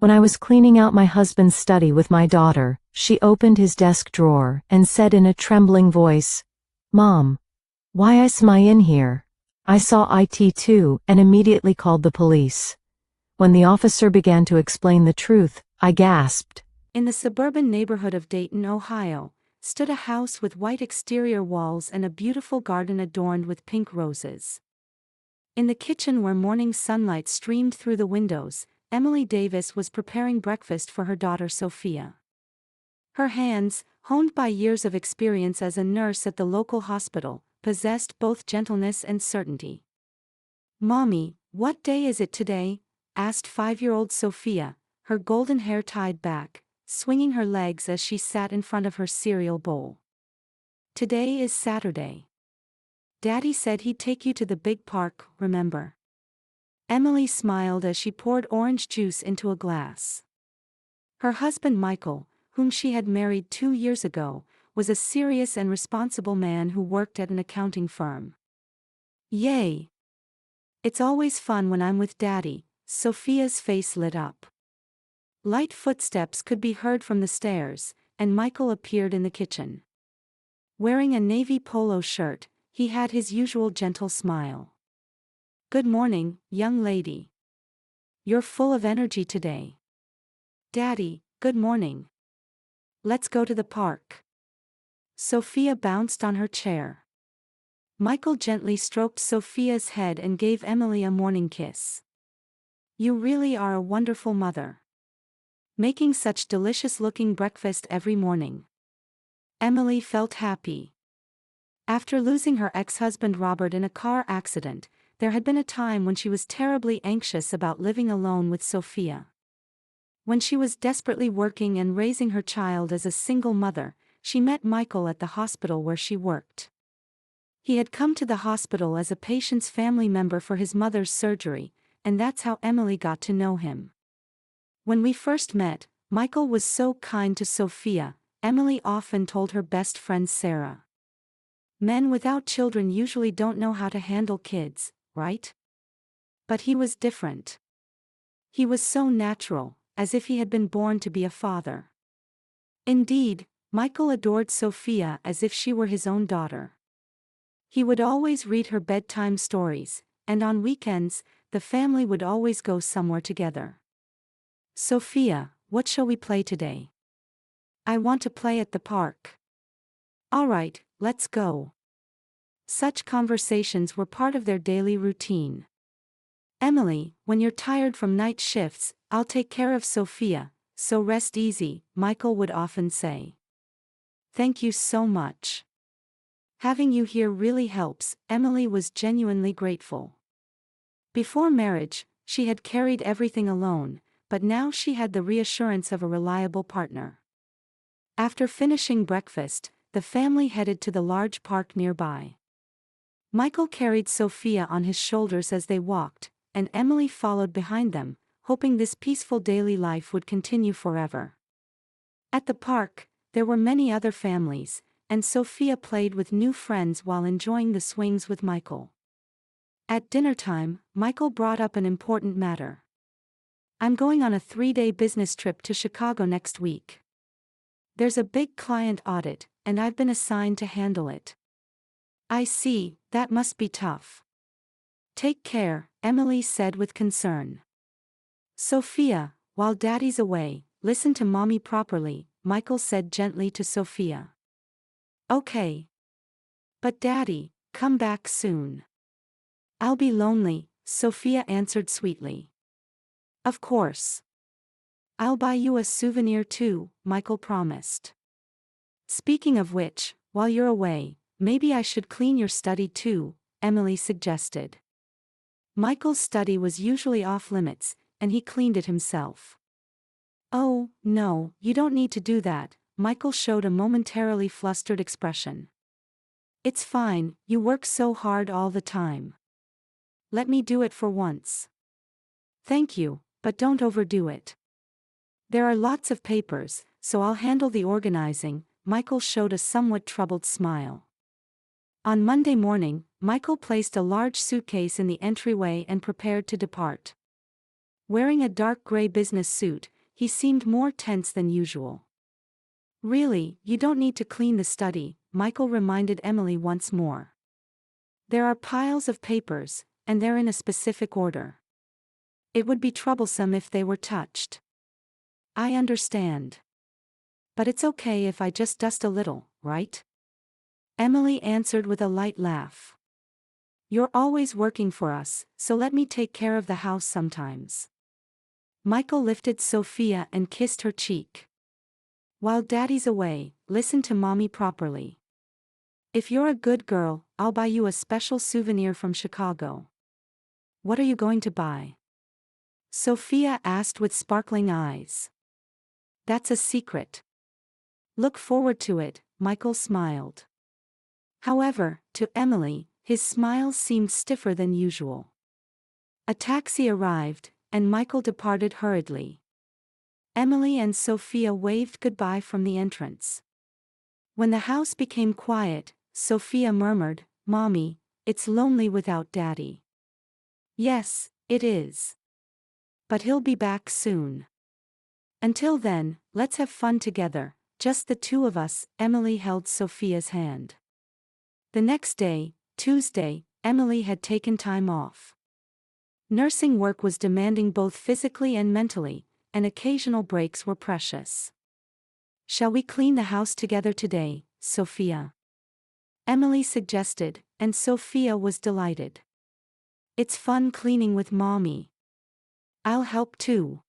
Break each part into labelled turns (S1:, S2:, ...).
S1: When I was cleaning out my husband's study with my daughter, she opened his desk drawer and said in a trembling voice, "Mom, why is my in here?" I saw IT too and immediately called the police. When the officer began to explain the truth, I gasped.
S2: In the suburban neighborhood of Dayton, Ohio, stood a house with white exterior walls and a beautiful garden adorned with pink roses. In the kitchen where morning sunlight streamed through the windows, Emily Davis was preparing breakfast for her daughter Sophia. Her hands, honed by years of experience as a nurse at the local hospital, possessed both gentleness and certainty. "Mommy, what day is it today?" asked 5-year-old Sophia, her golden hair tied back, swinging her legs as she sat in front of her cereal bowl. "Today is Saturday. Daddy said he'd take you to the big park, remember?" Emily smiled as she poured orange juice into a glass. Her husband Michael, whom she had married 2 years ago, was a serious and responsible man who worked at an accounting firm. "Yay! It's always fun when I'm with Daddy." Sophia's face lit up. Light footsteps could be heard from the stairs, and Michael appeared in the kitchen. Wearing a navy polo shirt, he had his usual gentle smile. "Good morning, young lady. You're full of energy today." "Daddy, good morning. Let's go to the park." Sophia bounced on her chair. Michael gently stroked Sophia's head and gave Emily a morning kiss. "You really are a wonderful mother. Making such delicious-looking breakfast every morning." Emily felt happy. After losing her ex-husband Robert in a car accident, there had been a time when she was terribly anxious about living alone with Sophia. When she was desperately working and raising her child as a single mother, she met Michael at the hospital where she worked. He had come to the hospital as a patient's family member for his mother's surgery, and that's how Emily got to know him. When we first met, Michael was so kind to Sophia, Emily often told her best friend Sarah. "Men without children usually don't know how to handle kids, right?" But he was different. He was so natural, as if he had been born to be a father. Indeed, Michael adored Sophia as if she were his own daughter. He would always read her bedtime stories, and on weekends, the family would always go somewhere together. "Sophia, what shall we play today?" "I want to play at the park." "All right, let's go." Such conversations were part of their daily routine. "Emily, when you're tired from night shifts, I'll take care of Sophia, so rest easy," Michael would often say. "Thank you so much. Having you here really helps." Emily was genuinely grateful. Before marriage, she had carried everything alone, but now she had the reassurance of a reliable partner. After finishing breakfast, the family headed to the large park nearby. Michael carried Sophia on his shoulders as they walked, and Emily followed behind them, hoping this peaceful daily life would continue forever. At the park, there were many other families, and Sophia played with new friends while enjoying the swings with Michael. At dinner time, Michael brought up an important matter. "I'm going on a 3-day business trip to Chicago next week. There's a big client audit, and I've been assigned to handle it." "I see, that must be tough." "Take care," Emily said with concern. "Sophia, while Daddy's away, listen to Mommy properly," Michael said gently to Sophia. "Okay. But Daddy, come back soon." "I'll be lonely," Sophia answered sweetly. "Of course. I'll buy you a souvenir too," Michael promised. "Speaking of which, while you're away, maybe I should clean your study too," Emily suggested. Michael's study was usually off limits, and he cleaned it himself. "Oh, no, you don't need to do that," Michael showed a momentarily flustered expression. "It's fine, you work so hard all the time. Let me do it for once." "Thank you, but don't overdo it. There are lots of papers, so I'll handle the organizing." Michael showed a somewhat troubled smile. On Monday morning, Michael placed a large suitcase in the entryway and prepared to depart. Wearing a dark gray business suit, he seemed more tense than usual. Really, you don't need to clean the study, Michael reminded Emily once more. There are piles of papers, and they're in a specific order. It would be troublesome if they were touched. I understand. But it's okay if I just dust a little, right? Emily answered with a light laugh. You're always working for us, so let me take care of the house sometimes. Michael lifted Sophia and kissed her cheek. While Daddy's away, listen to Mommy properly. If you're a good girl, I'll buy you a special souvenir from Chicago. What are you going to buy? Sophia asked with sparkling eyes. That's a secret. Look forward to it, Michael smiled. However, to Emily, his smile seemed stiffer than usual. A taxi arrived, and Michael departed hurriedly. Emily and Sophia waved goodbye from the entrance. When the house became quiet, Sophia murmured, "Mommy, it's lonely without Daddy." "Yes, it is. But he'll be back soon. Until then, let's have fun together, just the two of us." Emily held Sophia's hand. The next day, Tuesday, Emily had taken time off. Nursing work was demanding both physically and mentally, and occasional breaks were precious. "Shall we clean the house together today, Sophia?" Emily suggested, and Sophia was delighted. "It's fun cleaning with Mommy. I'll help too."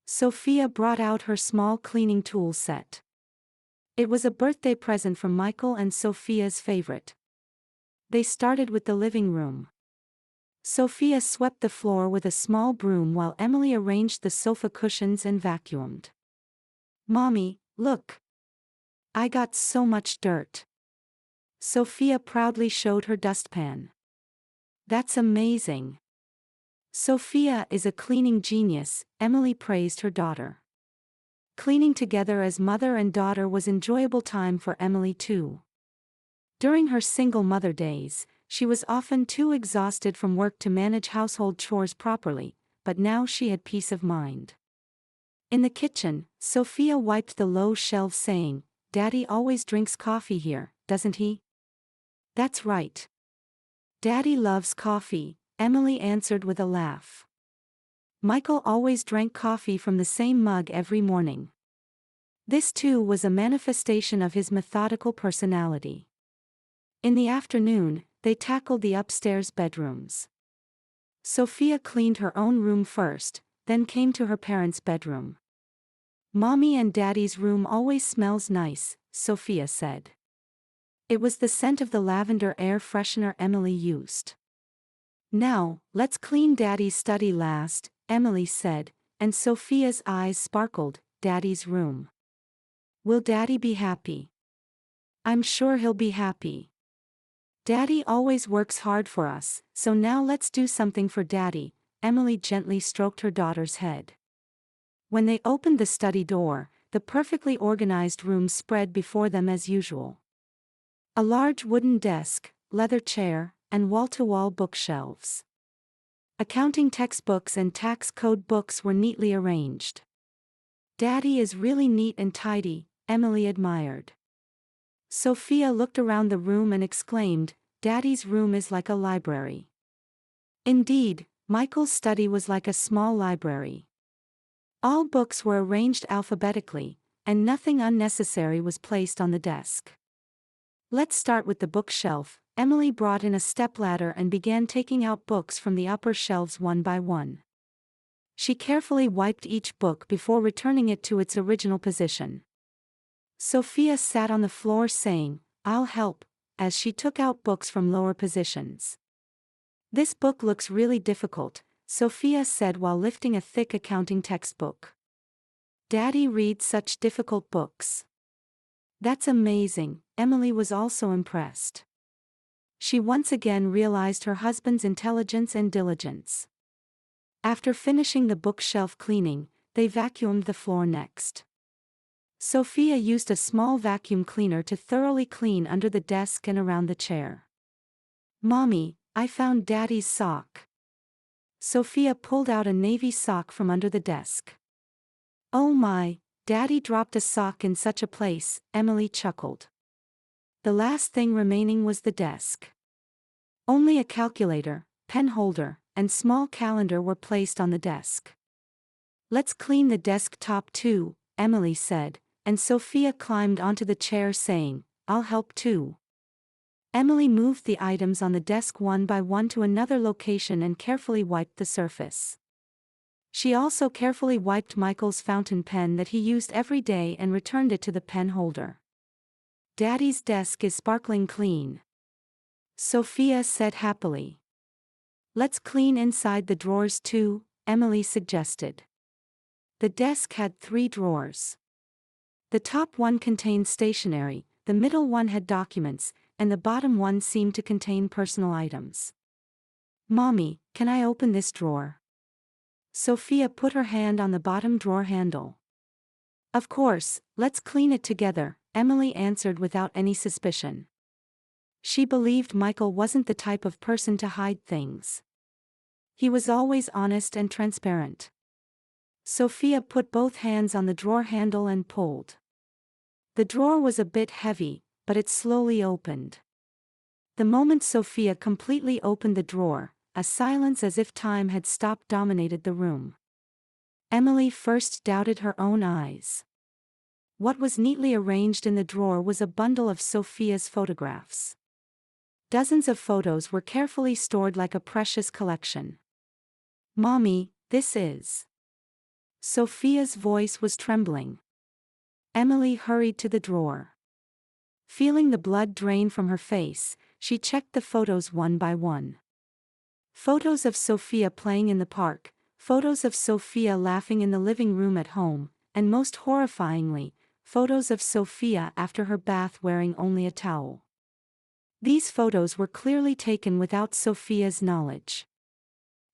S2: Sophia brought out her small cleaning tool set. It was a birthday present from Michael and Sophia's favorite. They started with the living room. Sophia swept the floor with a small broom while Emily arranged the sofa cushions and vacuumed. "Mommy, look. I got so much dirt." Sophia proudly showed her dustpan. "That's amazing. Sophia is a cleaning genius," Emily praised her daughter. Cleaning together as mother and daughter was enjoyable time for Emily too. During her single mother days, she was often too exhausted from work to manage household chores properly, but now she had peace of mind. In the kitchen, Sophia wiped the low shelves saying, "Daddy always drinks coffee here, doesn't he?" "That's right. Daddy loves coffee," Emily answered with a laugh. Michael always drank coffee from the same mug every morning. This too was a manifestation of his methodical personality. In the afternoon, they tackled the upstairs bedrooms. Sophia cleaned her own room first, then came to her parents' bedroom. "Mommy and Daddy's room always smells nice," Sophia said. It was the scent of the lavender air freshener Emily used. "Now, let's clean Daddy's study last," Emily said, and Sophia's eyes sparkled. "Daddy's room. Will Daddy be happy?" "I'm sure he'll be happy. Daddy always works hard for us, so now let's do something for Daddy." Emily gently stroked her daughter's head. When they opened the study door, the perfectly organized room spread before them as usual. A large wooden desk, leather chair, and wall-to-wall bookshelves. Accounting textbooks and tax code books were neatly arranged. "Daddy is really neat and tidy," Emily admired. Sophia looked around the room and exclaimed, "Daddy's room is like a library." Indeed, Michael's study was like a small library. All books were arranged alphabetically, and nothing unnecessary was placed on the desk. "Let's start with the bookshelf." Emily brought in a stepladder and began taking out books from the upper shelves one by one. She carefully wiped each book before returning it to its original position. Sophia sat on the floor saying, "I'll help," as she took out books from lower positions. "This book looks really difficult," Sophia said while lifting a thick accounting textbook. "Daddy reads such difficult books." "That's amazing," Emily was also impressed. She once again realized her husband's intelligence and diligence. After finishing the bookshelf cleaning, they vacuumed the floor next. Sophia used a small vacuum cleaner to thoroughly clean under the desk and around the chair. "Mommy, I found Daddy's sock." Sophia pulled out a navy sock from under the desk. "Oh my, Daddy dropped a sock in such a place," Emily chuckled. The last thing remaining was the desk. Only a calculator, pen holder, and small calendar were placed on the desk. "Let's clean the desk top too," Emily said, and Sophia climbed onto the chair saying, "I'll help too." Emily moved the items on the desk one by one to another location and carefully wiped the surface. She also carefully wiped Michael's fountain pen that he used every day and returned it to the pen holder. "Daddy's desk is sparkling clean," Sophia said happily. "Let's clean inside the drawers too," Emily suggested. The desk had 3 drawers. The top one contained stationery, the middle one had documents, and the bottom one seemed to contain personal items. "Mommy, can I open this drawer?" Sophia put her hand on the bottom drawer handle. "Of course, let's clean it together," Emily answered without any suspicion. She believed Michael wasn't the type of person to hide things. He was always honest and transparent. Sophia put both hands on the drawer handle and pulled. The drawer was a bit heavy, but it slowly opened. The moment Sophia completely opened the drawer, a silence as if time had stopped dominated the room. Emily first doubted her own eyes. What was neatly arranged in the drawer was a bundle of Sophia's photographs. Dozens of photos were carefully stored like a precious collection. "Mommy, this is..." Sophia's voice was trembling. Emily hurried to the drawer. Feeling the blood drain from her face, she checked the photos one by one. Photos of Sophia playing in the park, photos of Sophia laughing in the living room at home, and most horrifyingly, photos of Sophia after her bath wearing only a towel. These photos were clearly taken without Sophia's knowledge.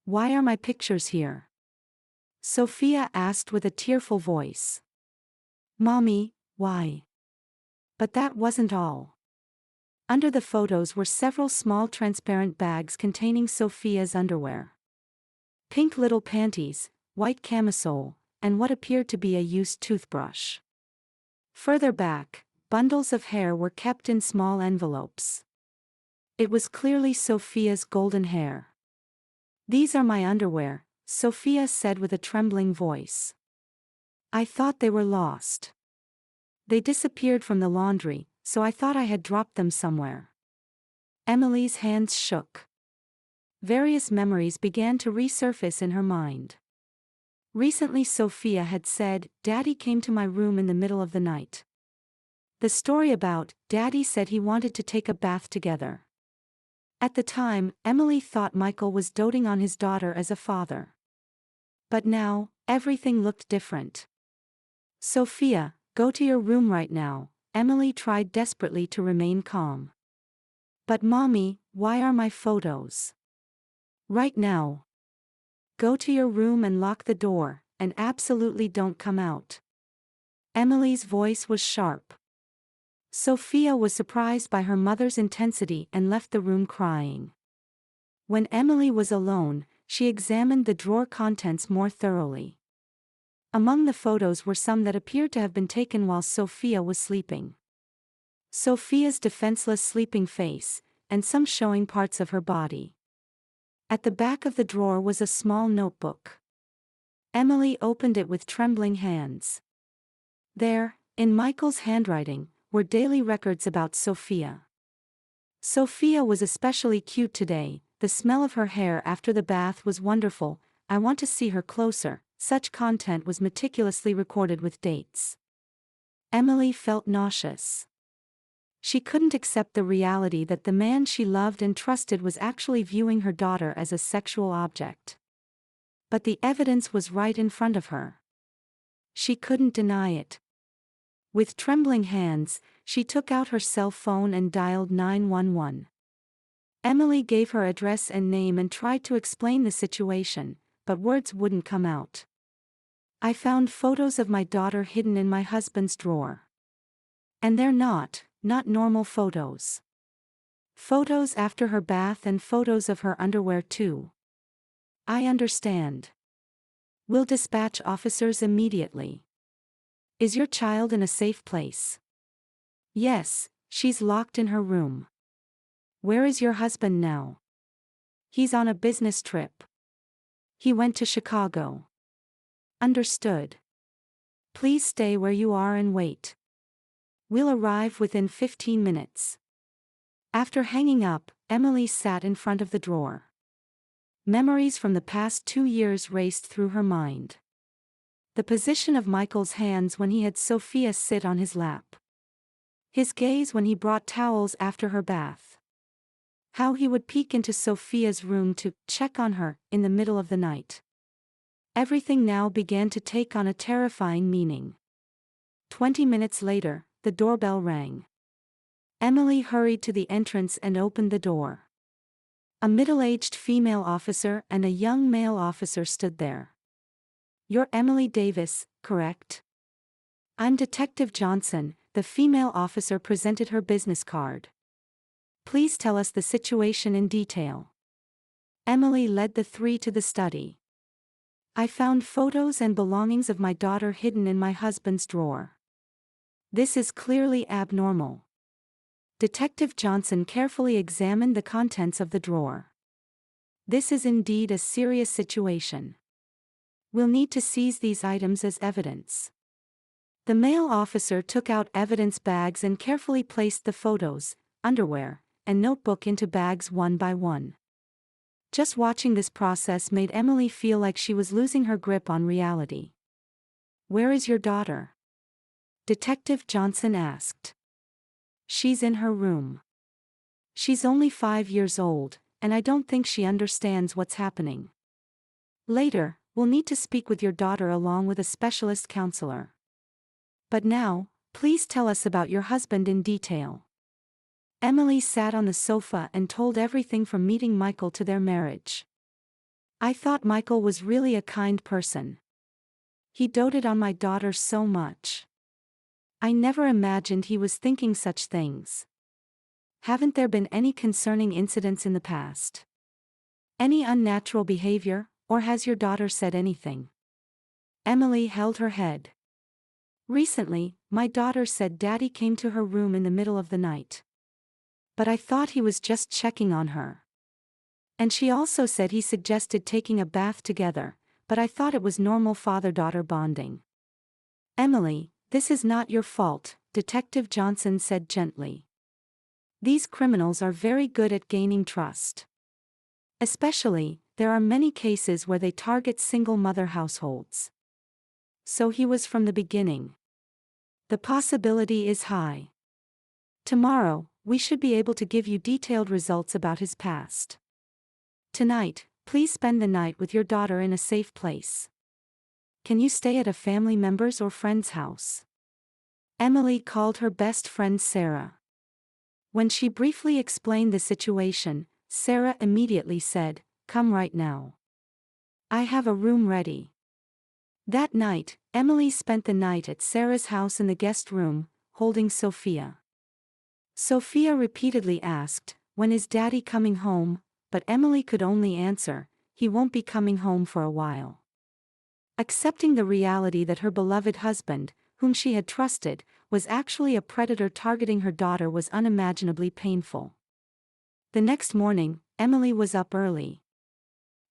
S2: "Why are my pictures here?" Sophia asked with a tearful voice. "Mommy, why?" But that wasn't all. Under the photos were several small transparent bags containing Sophia's underwear. Pink little panties, white camisole, and what appeared to be a used toothbrush. Further back, bundles of hair were kept in small envelopes. It was clearly Sophia's golden hair. "These are my underwear," Sophia said with a trembling voice. "I thought they were lost. They disappeared from the laundry, so I thought I had dropped them somewhere." Emily's hands shook. Various memories began to resurface in her mind. Recently Sophia had said, "Daddy came to my room in the middle of the night." The story about, Daddy said he wanted to take a bath together. At the time, Emily thought Michael was doting on his daughter as a father. But now, everything looked different. "Sophia, go to your room right now," Emily tried desperately to remain calm. "But Mommy, why are my photos?" "Right now. Go to your room and lock the door, and absolutely don't come out." Emily's voice was sharp. Sophia was surprised by her mother's intensity and left the room crying. When Emily was alone, she examined the drawer contents more thoroughly. Among the photos were some that appeared to have been taken while Sophia was sleeping. Sophia's defenseless sleeping face, and some showing parts of her body. At the back of the drawer was a small notebook. Emily opened it with trembling hands. There, in Michael's handwriting, were daily records about Sophia. "Sophia was especially cute today, the smell of her hair after the bath was wonderful, I want to see her closer." Such content was meticulously recorded with dates. Emily felt nauseous. She couldn't accept the reality that the man she loved and trusted was actually viewing her daughter as a sexual object. But the evidence was right in front of her. She couldn't deny it. With trembling hands, she took out her cell phone and dialed 911. Emily gave her address and name and tried to explain the situation, but words wouldn't come out. "I found photos of my daughter hidden in my husband's drawer. And they're not normal photos. Photos after her bath and photos of her underwear too." I understand. We'll dispatch officers immediately. Is your child in a safe place? Yes, she's locked in her room. Where is your husband now? He's on a business trip. He went to Chicago. Understood. Please stay where you are and wait. We'll arrive within 15 minutes. After hanging up, Emily sat in front of the drawer. Memories from the past 2 years raced through her mind. The position of Michael's hands when he had Sophia sit on his lap. His gaze when he brought towels after her bath. How he would peek into Sophia's room to check on her in the middle of the night. Everything now began to take on a terrifying meaning. 20 minutes later, the doorbell rang. Emily hurried to the entrance and opened the door. A middle-aged female officer and a young male officer stood there. You're Emily Davis, correct? I'm Detective Johnson, the female officer presented her business card. Please tell us the situation in detail. Emily led the three to the study. I found photos and belongings of my daughter hidden in my husband's drawer. This is clearly abnormal. Detective Johnson carefully examined the contents of the drawer. This is indeed a serious situation. We'll need to seize these items as evidence. The male officer took out evidence bags and carefully placed the photos, underwear, and notebook into bags one by one. Just watching this process made Emily feel like she was losing her grip on reality. Where is your daughter? Detective Johnson asked. She's in her room. She's only 5 years old, and I don't think she understands what's happening. Later, we'll need to speak with your daughter along with a specialist counselor. But now, please tell us about your husband in detail. Emily sat on the sofa and told everything from meeting Michael to their marriage. I thought Michael was really a kind person. He doted on my daughter so much. I never imagined he was thinking such things. Haven't there been any concerning incidents in the past? Any unnatural behavior, or has your daughter said anything? Emily held her head. Recently, my daughter said Daddy came to her room in the middle of the night. But I thought he was just checking on her. And she also said he suggested taking a bath together, but I thought it was normal father-daughter bonding. Emily, this is not your fault, Detective Johnson said gently. These criminals are very good at gaining trust. Especially, there are many cases where they target single-mother households. So he was from the beginning. The possibility is high. Tomorrow, we should be able to give you detailed results about his past. Tonight, please spend the night with your daughter in a safe place. Can you stay at a family member's or friend's house? Emily called her best friend Sarah. When she briefly explained the situation, Sarah immediately said, "Come right now. I have a room ready." That night, Emily spent the night at Sarah's house in the guest room, holding Sophia. Sophia repeatedly asked, "When is Daddy coming home?" But Emily could only answer, "He won't be coming home for a while." Accepting the reality that her beloved husband, whom she had trusted, was actually a predator targeting her daughter was unimaginably painful. The next morning, Emily was up early.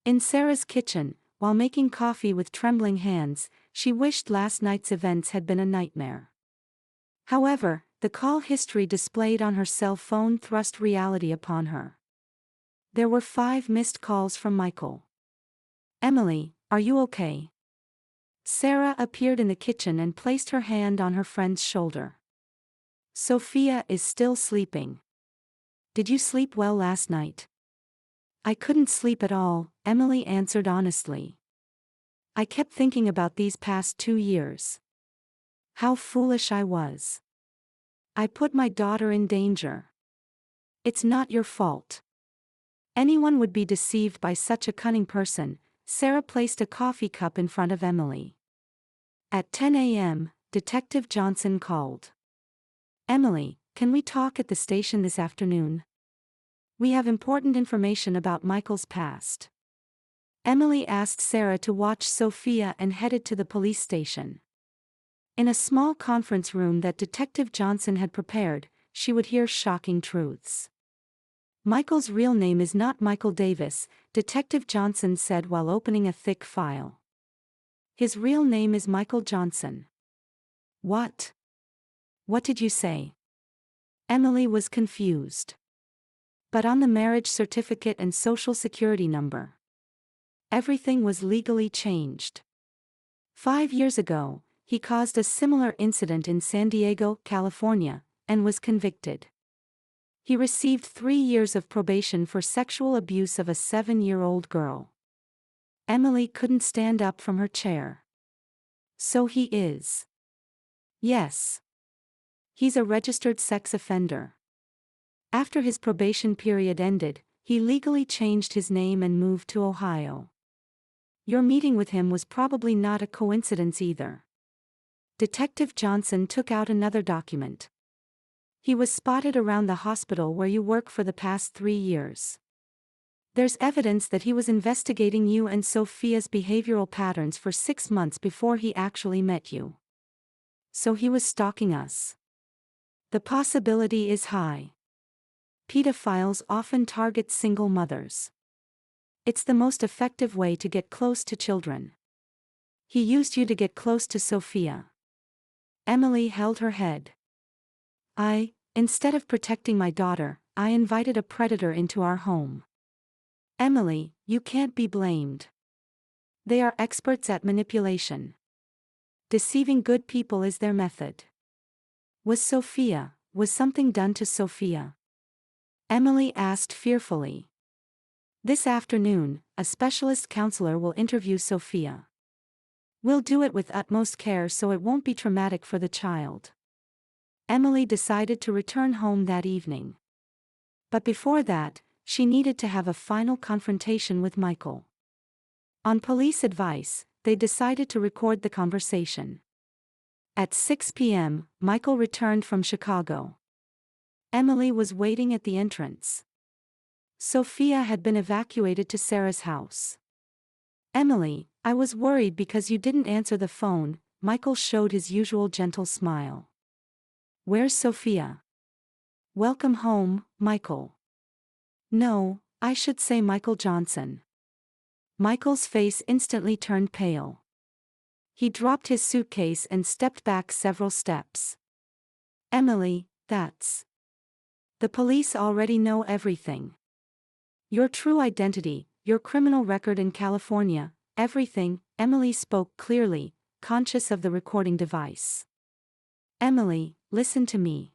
S2: In Sarah's kitchen, while making coffee with trembling hands, she wished last night's events had been a nightmare. However, the call history displayed on her cell phone thrust reality upon her. There were 5 missed calls from Michael. "Emily, are you okay?" Sarah appeared in the kitchen and placed her hand on her friend's shoulder. "Sophia is still sleeping. Did you sleep well last night?" "I couldn't sleep at all," Emily answered honestly. "I kept thinking about these past 2 years. How foolish I was. I put my daughter in danger. It's not your fault. Anyone would be deceived by such a cunning person." Sarah placed a coffee cup in front of Emily. At 10 a.m., Detective Johnson called. "Emily, can we talk at the station this afternoon? We have important information about Michael's past." Emily asked Sarah to watch Sophia and headed to the police station. In a small conference room that Detective Johnson had prepared, she would hear shocking truths. Michael's real name is not Michael Davis, Detective Johnson said while opening a thick file. His real name is Michael Johnson. What? What did you say? Emily was confused. But on the marriage certificate and social security number, everything was legally changed. 5 years ago, he caused a similar incident in San Diego, California, and was convicted. He received 3 years of probation for sexual abuse of a 7-year-old girl. Emily couldn't stand up from her chair. So he is. Yes. He's a registered sex offender. After his probation period ended, he legally changed his name and moved to Ohio. Your meeting with him was probably not a coincidence either. Detective Johnson took out another document. He was spotted around the hospital where you work for the past 3 years. There's evidence that he was investigating you and Sophia's behavioral patterns for 6 months before he actually met you. So he was stalking us. The possibility is high. Pedophiles often target single mothers. It's the most effective way to get close to children. He used you to get close to Sophia. Emily held her head. Instead of protecting my daughter, I invited a predator into our home. Emily, you can't be blamed. They are experts at manipulation. Deceiving good people is their method. Was something done to Sophia? Emily asked fearfully. This afternoon, a specialist counselor will interview Sophia. We'll do it with utmost care so it won't be traumatic for the child. Emily decided to return home that evening. But before that, she needed to have a final confrontation with Michael. On police advice, they decided to record the conversation. At 6 p.m., Michael returned from Chicago. Emily was waiting at the entrance. Sophia had been evacuated to Sarah's house. Emily, I was worried because you didn't answer the phone. Michael showed his usual gentle smile. Where's Sophia? Welcome home, Michael. No, I should say Michael Johnson. Michael's face instantly turned pale. He dropped his suitcase and stepped back several steps. Emily, that's. The police already know everything. Your true identity, your criminal record in California, everything. Emily spoke clearly, conscious of the recording device. Emily, listen to me.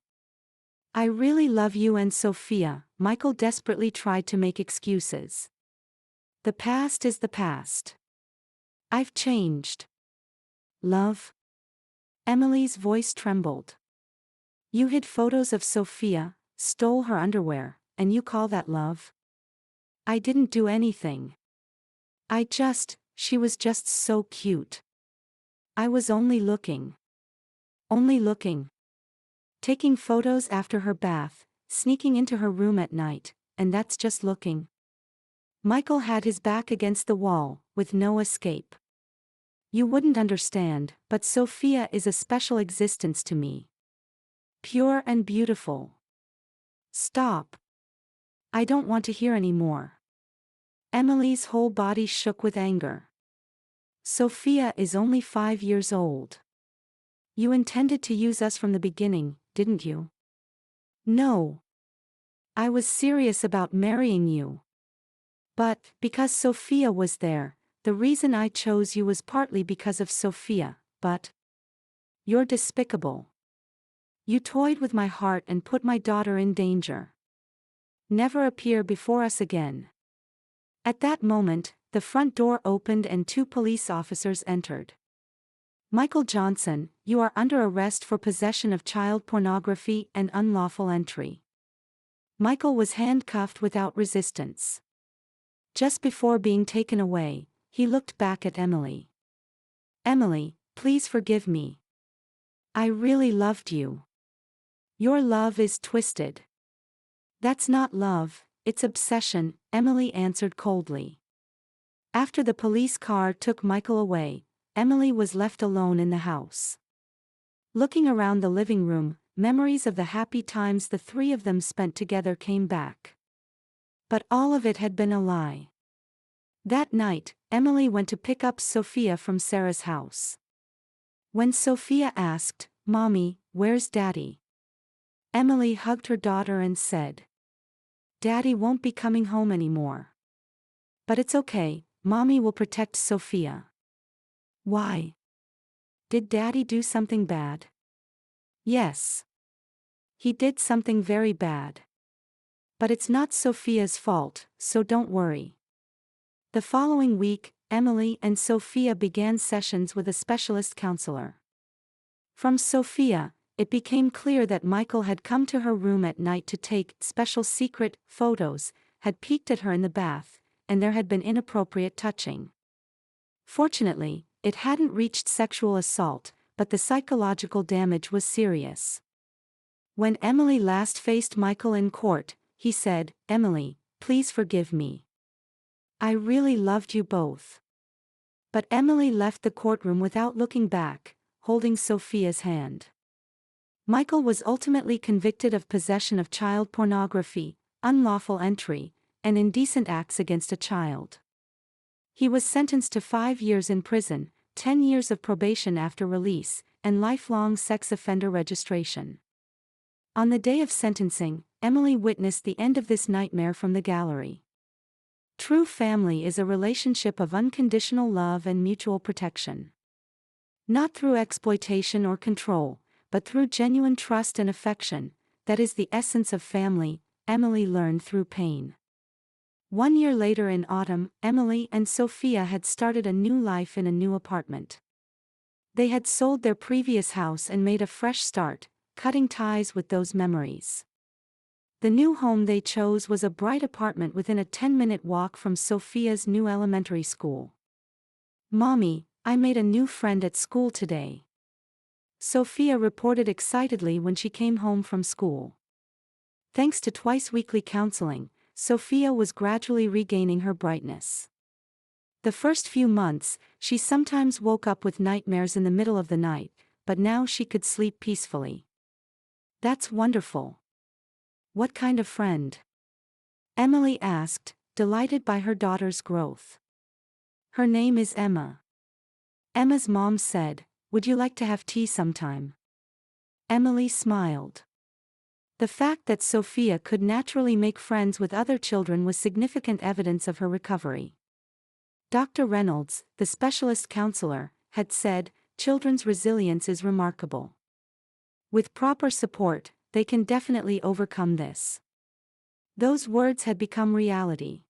S2: I really love you and Sophia. Michael desperately tried to make excuses. The past is the past. I've changed. Love? Emily's voice trembled. You hid photos of Sophia, stole her underwear, and you call that love? I didn't do anything. She was just so cute. I was only looking. Only looking. Taking photos after her bath, sneaking into her room at night, and that's just looking. Michael had his back against the wall, with no escape. You wouldn't understand, but Sophia is a special existence to me. Pure and beautiful. Stop. I don't want to hear any more. Emily's whole body shook with anger. Sophia is only 5 years old. You intended to use us from the beginning, didn't you? No. I was serious about marrying you. But, because Sophia was there, the reason I chose you was partly because of Sophia, but. You're despicable. You toyed with my heart and put my daughter in danger. Never appear before us again. At that moment, the front door opened and 2 police officers entered. Michael Johnson, you are under arrest for possession of child pornography and unlawful entry. Michael was handcuffed without resistance. Just before being taken away, he looked back at Emily. Emily, please forgive me. I really loved you. Your love is twisted. That's not love, it's obsession, Emily answered coldly. After the police car took Michael away, Emily was left alone in the house. Looking around the living room, memories of the happy times the three of them spent together came back. But all of it had been a lie. That night, Emily went to pick up Sophia from Sarah's house. When Sophia asked, "Mommy, where's Daddy?" Emily hugged her daughter and said, "Daddy won't be coming home anymore. But it's okay, Mommy will protect Sophia." Why? Did Daddy do something bad? Yes. He did something very bad. But it's not Sophia's fault, so don't worry. The following week, Emily and Sophia began sessions with a specialist counselor. From Sophia, it became clear that Michael had come to her room at night to take special secret photos, had peeked at her in the bath, and there had been inappropriate touching. Fortunately, it hadn't reached sexual assault, but the psychological damage was serious. When Emily last faced Michael in court, he said, "Emily, please forgive me. I really loved you both." But Emily left the courtroom without looking back, holding Sophia's hand. Michael was ultimately convicted of possession of child pornography, unlawful entry, and indecent acts against a child. He was sentenced to 5 years in prison, 10 years of probation after release, and lifelong sex offender registration. On the day of sentencing, Emily witnessed the end of this nightmare from the gallery. True family is a relationship of unconditional love and mutual protection. Not through exploitation or control, but through genuine trust and affection, that is the essence of family, Emily learned through pain. 1 year later in autumn, Emily and Sophia had started a new life in a new apartment. They had sold their previous house and made a fresh start, cutting ties with those memories. The new home they chose was a bright apartment within a 10-minute walk from Sophia's new elementary school. "Mommy, I made a new friend at school today," Sophia reported excitedly when she came home from school. Thanks to twice-weekly counseling, Sophia was gradually regaining her brightness. The first few months, she sometimes woke up with nightmares in the middle of the night, but now she could sleep peacefully. "That's wonderful. What kind of friend?" Emily asked, delighted by her daughter's growth. "Her name is Emma." Emma's mom said, "Would you like to have tea sometime?" Emily smiled. The fact that Sophia could naturally make friends with other children was significant evidence of her recovery. Dr. Reynolds, the specialist counselor, had said, "Children's resilience is remarkable. With proper support, they can definitely overcome this." Those words had become reality.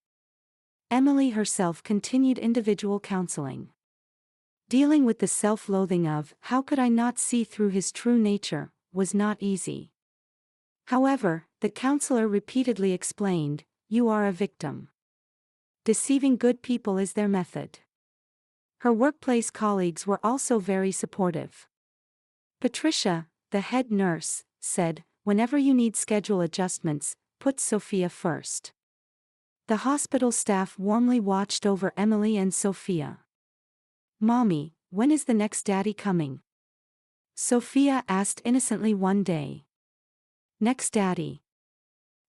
S2: Emily herself continued individual counseling. Dealing with the self-loathing of, "How could I not see through his true nature?" was not easy. However, the counselor repeatedly explained, "You are a victim. Deceiving good people is their method." Her workplace colleagues were also very supportive. Patricia, the head nurse, said, "Whenever you need schedule adjustments, put Sophia first." The hospital staff warmly watched over Emily and Sophia. "Mommy, when is the next daddy coming?" Sophia asked innocently one day. "Next daddy?"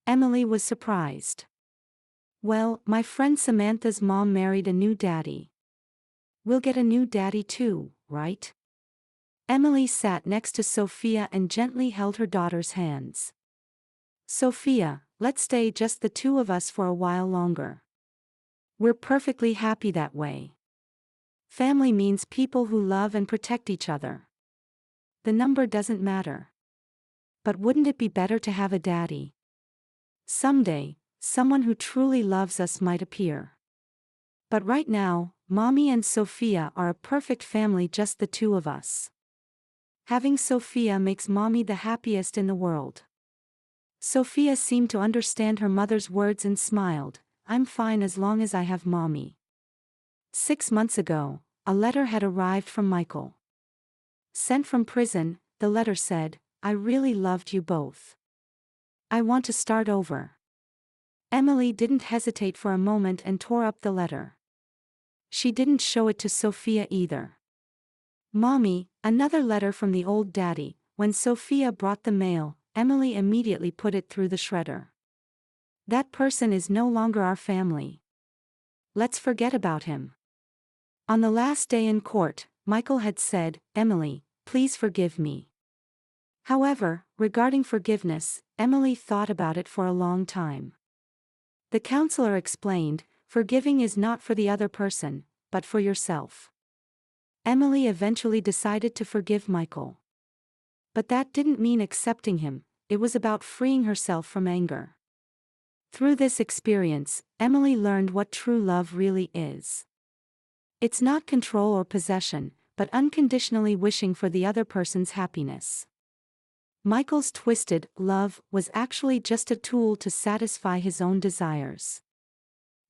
S2: Emily was surprised. "Well, my friend Samantha's mom married a new daddy. We'll get a new daddy too, right?" Emily sat next to Sophia and gently held her daughter's hands. "Sophia, let's stay just the two of us for a while longer. We're perfectly happy that way. Family means people who love and protect each other. The number doesn't matter. But wouldn't it be better to have a daddy? Someday, someone who truly loves us might appear. But right now, Mommy and Sophia are a perfect family, just the two of us. Having Sophia makes Mommy the happiest in the world." Sophia seemed to understand her mother's words and smiled, "I'm fine as long as I have Mommy." 6 months ago, a letter had arrived from Michael. Sent from prison, the letter said, "I really loved you both. I want to start over." Emily didn't hesitate for a moment and tore up the letter. She didn't show it to Sophia either. "Mommy, another letter from the old daddy." When Sophia brought the mail, Emily immediately put it through the shredder. "That person is no longer our family. Let's forget about him." On the last day in court, Michael had said, "Emily, please forgive me." However, regarding forgiveness, Emily thought about it for a long time. The counselor explained, "Forgiving is not for the other person, but for yourself." Emily eventually decided to forgive Michael. But that didn't mean accepting him, it was about freeing herself from anger. Through this experience, Emily learned what true love really is. It's not control or possession, but unconditionally wishing for the other person's happiness. Michael's twisted love was actually just a tool to satisfy his own desires.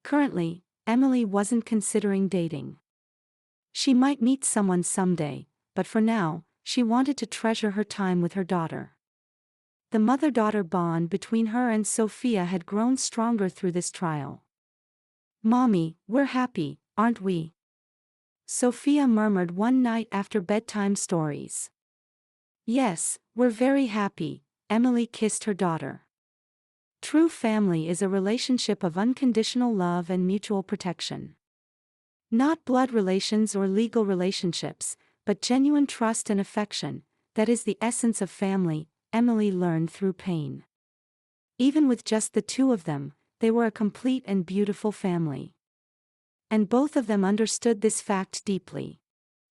S2: Currently, Emily wasn't considering dating. She might meet someone someday, but for now, she wanted to treasure her time with her daughter. The mother-daughter bond between her and Sophia had grown stronger through this trial. "Mommy, we're happy, aren't we?" Sophia murmured one night after bedtime stories. "Yes, we're very happy," Emily kissed her daughter. True family is a relationship of unconditional love and mutual protection. Not blood relations or legal relationships, but genuine trust and affection, that is the essence of family, Emily learned through pain. Even with just the two of them, they were a complete and beautiful family. And both of them understood this fact deeply.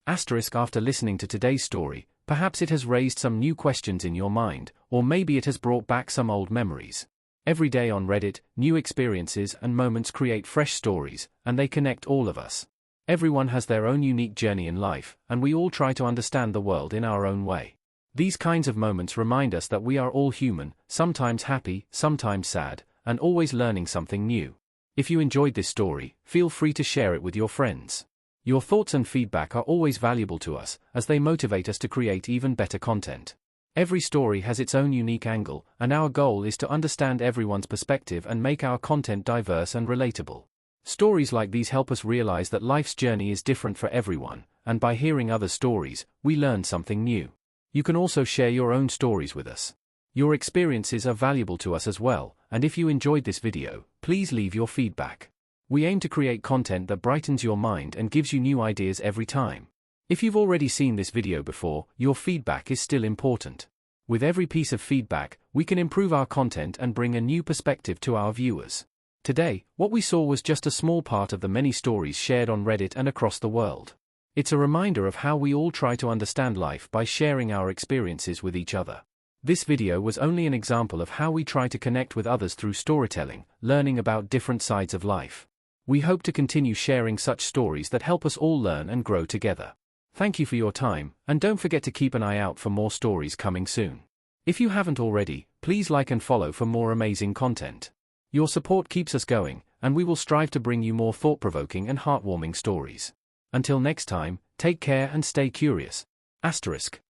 S3: After listening to today's story, perhaps it has raised some new questions in your mind, or maybe it has brought back some old memories. Every day on Reddit, new experiences and moments create fresh stories, and they connect all of us. Everyone has their own unique journey in life, and we all try to understand the world in our own way. These kinds of moments remind us that we are all human, sometimes happy, sometimes sad, and always learning something new. If you enjoyed this story, feel free to share it with your friends. Your thoughts and feedback are always valuable to us, as they motivate us to create even better content. Every story has its own unique angle, and our goal is to understand everyone's perspective and make our content diverse and relatable. Stories like these help us realize that life's journey is different for everyone, and by hearing other stories, we learn something new. You can also share your own stories with us. Your experiences are valuable to us as well, and if you enjoyed this video, please leave your feedback. We aim to create content that brightens your mind and gives you new ideas every time. If you've already seen this video before, your feedback is still important. With every piece of feedback, we can improve our content and bring a new perspective to our viewers. Today, what we saw was just a small part of the many stories shared on Reddit and across the world. It's a reminder of how we all try to understand life by sharing our experiences with each other. This video was only an example of how we try to connect with others through storytelling, learning about different sides of life. We hope to continue sharing such stories that help us all learn and grow together. Thank you for your time, and don't forget to keep an eye out for more stories coming soon. If you haven't already, please like and follow for more amazing content. Your support keeps us going, and we will strive to bring you more thought-provoking and heartwarming stories. Until next time, take care and stay curious. *.